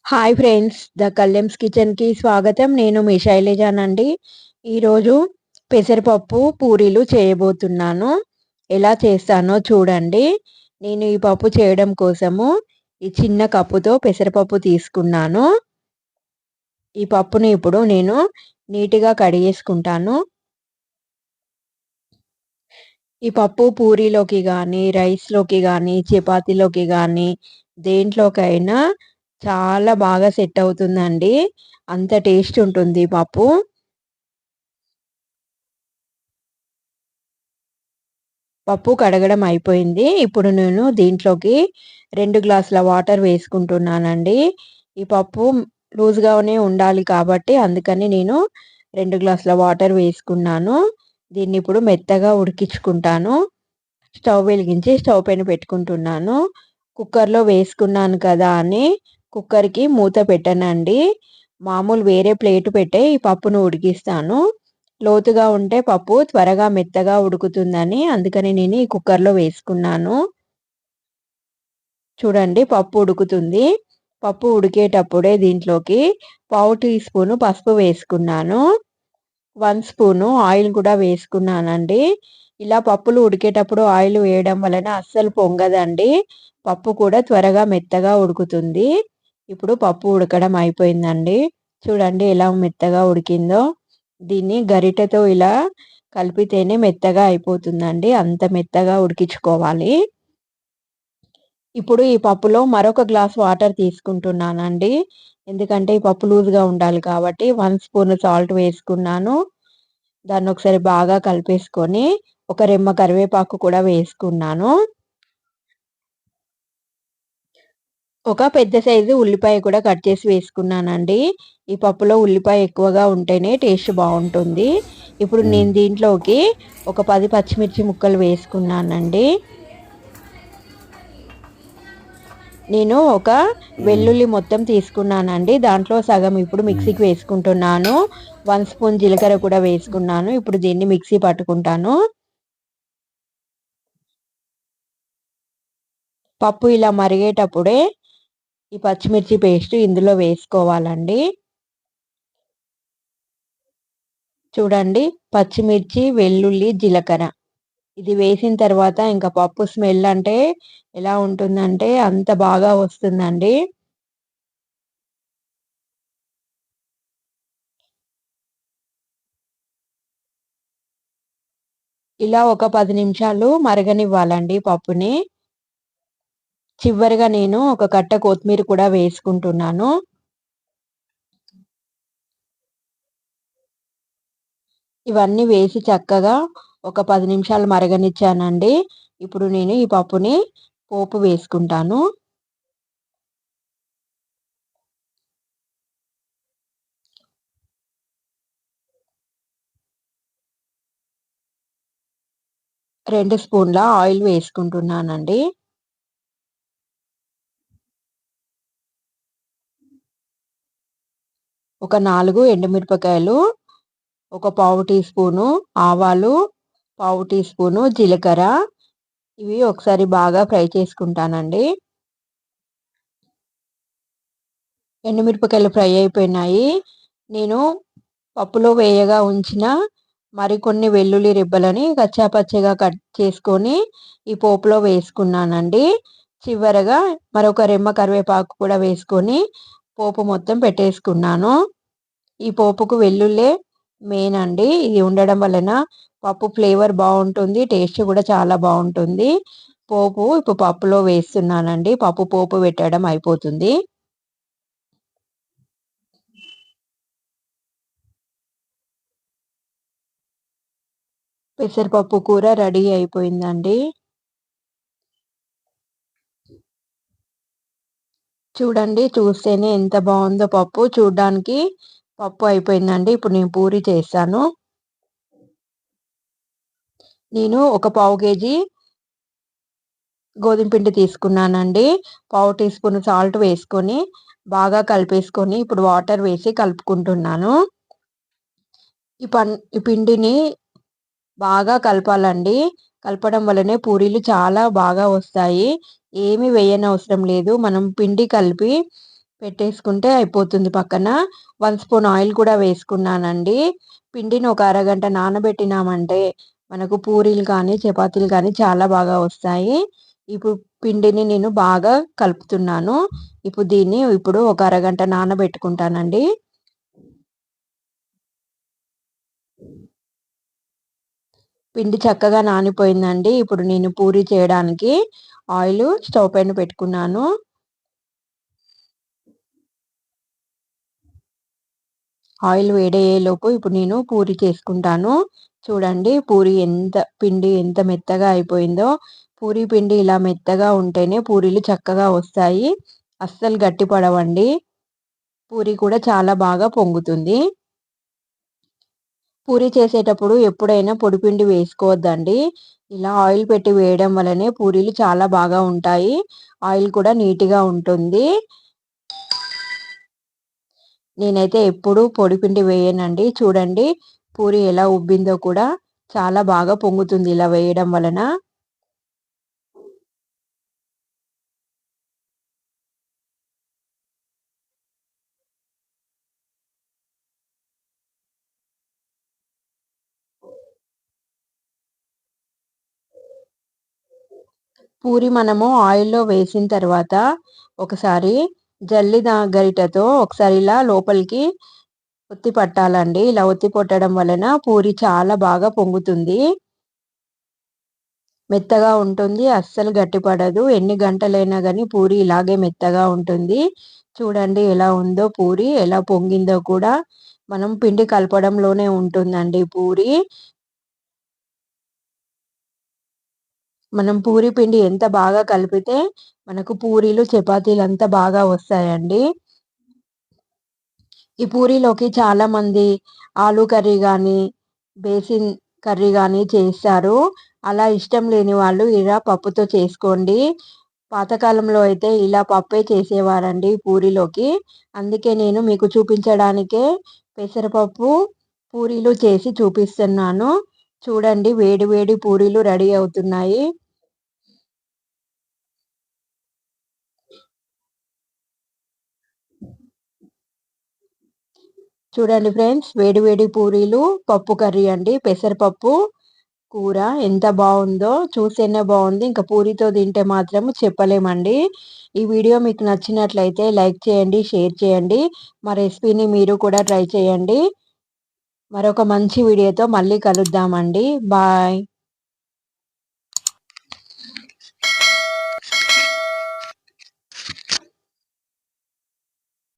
Hi friends, the కల్లెమ్స్ కిచెన్కి స్వాగతం. నేను మీ శైలజానండి. ఈరోజు పెసరపప్పు పూరీలు చేయబోతున్నాను. ఎలా చేస్తానో చూడండి. నేను ఈ పప్పు చేయడం కోసము ఈ చిన్న కప్పుతో పెసరపప్పు తీసుకున్నాను. ఈ పప్పుని ఇప్పుడు నేను నీట్గా కడిగేసుకుంటాను. ఈ పప్పు పూరీలోకి కానీ, రైస్లోకి కానీ, చపాతీలోకి కానీ దేంట్లోకైనా చాలా బాగా సెట్ అవుతుందండి. అంత టేస్ట్ ఉంటుంది ఈ పప్పు. పప్పు కడగడం అయిపోయింది. ఇప్పుడు నేను దీంట్లోకి 2 గ్లాసుల వాటర్ వేసుకుంటున్నానండి. ఈ పప్పు లూజ్‌గానే ఉండాలి కాబట్టి అందుకని నేను 2 గ్లాసుల వాటర్ వేసుకున్నాను. దీన్ని ఇప్పుడు మెత్తగా ఉడికించుకుంటాను. స్టవ్ వెలిగించి స్టవ్ పైన పెట్టుకుంటున్నాను. కుక్కర్‌లో వేసుకున్నాను కదా అని కుక్కర్‌కి మూత పెట్టనండి. మామూలు వేరే ప్లేట్ పెట్టే ఈ పప్పును ఉడికిస్తాను. లోతుగా ఉంటే పప్పు త్వరగా మెత్తగా ఉడుకుతుందని అందుకని నేను ఈ కుక్కర్‌లో వేసుకున్నాను. చూడండి, పప్పు ఉడుకుతుంది. పప్పు ఉడికేటప్పుడే దీంట్లోకి పావు టీ స్పూను పసుపు వేసుకున్నాను. 1 స్పూను ఆయిల్ కూడా వేసుకున్నానండి. ఇలా పప్పులు ఉడికేటప్పుడు ఆయిల్ వేయడం వలన అస్సలు పొంగదండి. పప్పు కూడా త్వరగా మెత్తగా ఉడుకుతుంది. ఇప్పుడు పప్పు ఉడకడం అయిపోయిందండి. చూడండి ఎలా మెత్తగా ఉడికిందో. దీన్ని గరిటెతో ఇలా కలిపితేనే మెత్తగా అయిపోతుందండి. అంత మెత్తగా ఉడికించుకోవాలి. ఇప్పుడు ఈ పప్పులో మరొక గ్లాస్ వాటర్ తీసుకుంటున్నానండి. ఎందుకంటే ఈ పప్పు లూజ్‌గా ఉండాలి కాబట్టి 1 స్పూన్ సాల్ట్ వేసుకున్నాను. దాన్ని ఒకసారి బాగా కలిపేసుకొని ఒక రెమ్మ కరివేపాకు కూడా వేసుకున్నాను. ఒక పెద్ద సైజు ఉల్లిపాయ కూడా కట్ చేసి వేసుకున్నానండి. ఈ పప్పులో ఉల్లిపాయ ఎక్కువగా ఉంటేనే టేస్ట్ బావుంటుంది. ఇప్పుడు నేను దీంట్లోకి ఒక 10 పచ్చిమిర్చి ముక్కలు వేసుకున్నానండి. నేను ఒక వెల్లుల్లి మొత్తం తీసుకున్నానండి. దాంట్లో సగం ఇప్పుడు మిక్సీకి వేసుకుంటున్నాను. 1 స్పూన్ జీలకర్ర కూడా వేసుకున్నాను. ఇప్పుడు దీన్ని మిక్సీ పట్టుకుంటాను. పప్పు ఇలా మరిగేటప్పుడే ఈ పచ్చిమిర్చి పేస్ట్ ఇందులో వేసుకోవాలండి. చూడండి, పచ్చిమిర్చి, వెల్లుల్లి, జీలకర్ర ఇది వేసిన తర్వాత ఇంకా పప్పు స్మెల్ అంటే ఎలా ఉంటుందంటే అంత బాగా వస్తుందండి. ఇలా ఒక 10 నిమిషాలు మరగనివ్వాలండి పప్పుని. చివరిగా నేను ఒక కట్ట కొత్తిమీర కూడా వేసుకుంటున్నాను. ఇవన్నీ వేసి చక్కగా ఒక 10 నిమిషాలు మరగనిచ్చానండి. ఇప్పుడు నేను ఈ పప్పుని పోపు వేసుకుంటాను. రెండు స్పూన్ల ఆయిల్ వేసుకుంటున్నానండి. ఒక 4 ఎండుమిరపకాయలు, ఒక పావు టీ స్పూను ఆవాలు, పావు టీ స్పూను జీలకర్ర ఇవి ఒకసారి బాగా ఫ్రై చేసుకుంటానండి. ఎండుమిరపకాయలు ఫ్రై అయిపోయినాయి. నేను పప్పులో వేయగా ఉంచిన మరికొన్ని వెల్లుల్లి రెబ్బలని కచ్చాపచ్చగా కట్ చేసుకొని ఈ పోపులో వేసుకున్నానండి. చివరగా మరొక రెమ్మ కరివేపాకు కూడా వేసుకొని పోపు మొత్తం పెట్టేసుకున్నాను. ఈ పోపుకు వెల్లుల్లే మెయిన్ అండి. ఇది ఉండడం వలన పప్పు ఫ్లేవర్ బావుంటుంది. టేస్ట్ కూడా చాలా బావుంటుంది. పోపు ఇప్పుడు పప్పులో వేస్తున్నానండి. పప్పు పోపు పెట్టడం అయిపోతుంది. పెసరపప్పు కూర రెడీ అయిపోయిందండి. చూడండి, చూస్తేనే ఎంత బావుందో పప్పు. చూడ్డానికి పప్పు అయిపోయిందండి. ఇప్పుడు నేను పూరి చేశాను. నేను ఒక పావు కేజీ గోధుమ పిండి తీసుకున్నానండి. పావు టీ స్పూన్ సాల్ట్ వేసుకొని బాగా కలిపేసుకొని ఇప్పుడు వాటర్ వేసి కలుపుకుంటున్నాను. ఈ పిండిని బాగా కలపాలండి. కలపడం వల్లనే పూరీలు చాలా బాగా వస్తాయి. ఏమి వేయనవసరం లేదు. మనం పిండి కలిపి పెట్టేసుకుంటే అయిపోతుంది పక్కన. 1 స్పూన్ ఆయిల్ కూడా వేసుకున్నానండి. పిండిని ఒక అరగంట నానబెట్టినామంటే మనకు పూరీలు కానీ, చపాతీలు కానీ చాలా బాగా వస్తాయి. ఇప్పుడు పిండిని నేను బాగా కలుపుతున్నాను. ఇప్పుడు ఒక అరగంట నానబెట్టుకుంటానండి. పిండి చక్కగా నానిపోయిందండి. ఇప్పుడు నేను పూరి చేయడానికి ఆయిల్ స్టవ్ పైన పెట్టుకున్నాను. ఆయిల్ వేడయ్యేలోపు ఇప్పుడు నేను పూరి చేసుకుంటాను. చూడండి పిండి ఎంత మెత్తగా అయిపోయిందో. పూరి పిండి ఇలా మెత్తగా ఉంటేనే పూరీలు చక్కగా వస్తాయి. అస్సలు గట్టిపడవండి. పూరి కూడా చాలా బాగా పొంగుతుంది. పూరి చేసేటప్పుడు ఎప్పుడైనా పొడిపిండి వేసుకోవద్దండి. ఇలా ఆయిల్ పెట్టి వేయడం వల్లనే పూరీలు చాలా బాగా ఉంటాయి. ఆయిల్ కూడా నీట్‌గా ఉంటుంది. నేనైతే ఎప్పుడూ పొడిపిండి వేయనండి. చూడండి పూరి ఎలా ఉబ్బిందో కూడా చాలా బాగా పొంగుతుంది ఇలా వేయడం వలన. పూరి మనము ఆయిల్‌లో వేసిన తర్వాత ఒకసారి గరిటెతో ఒకసారి ఇలా లోపలికి ఒత్తి పట్టాలండి. ఇలా ఒత్తి పట్టడం వలన పూరి చాలా బాగా పొంగుతుంది. మెత్తగా ఉంటుంది. అస్సలు గట్టిపడదు. ఎన్ని గంటలైనా గానీ పూరి ఇలాగే మెత్తగా ఉంటుంది. చూడండి ఎలా ఉందో పూరి, ఎలా పొంగిందో కూడా. మనం పిండి కలపడంలోనే ఉంటుందండి పూరి. మనం పూరి పిండి ఎంత బాగా కలిపితే మనకు పూరీలు, చపాతీలు అంత బాగా వస్తాయండి. ఈ పూరీలోకి చాలామంది ఆలు కర్రీ గానీ, బేసిన్ కర్రీ గానీ చేస్తారు. అలా ఇష్టం లేని వాళ్ళు ఇలా పప్పుతో చేసుకోండి. పాతకాలంలో అయితే ఇలా పప్పే చేసేవారండి పూరీలోకి. అందుకే నేను మీకు చూపించడానికే పెసరపప్పు పూరీలు చేసి చూపిస్తున్నాను. చూడండి వేడి వేడి పూరీలు రెడీ అవుతున్నాయి. చూడండి ఫ్రెండ్స్ వేడి వేడి పూరీలు, పప్పు కర్రీ అండి. పెసరపప్పు కూర ఎంత బావుందో చూస్తేనే బావుంది. ఇంక పూరితో తింటే మాత్రం చెప్పలేమండి. ఈ వీడియో మీకు నచ్చినట్లయితే లైక్ చేయండి, షేర్ చేయండి. మా రెసిపీని మీరు కూడా ట్రై చేయండి. మరొక మంచి వీడియోతో మళ్ళీ కలుద్దామండి. బాయ్.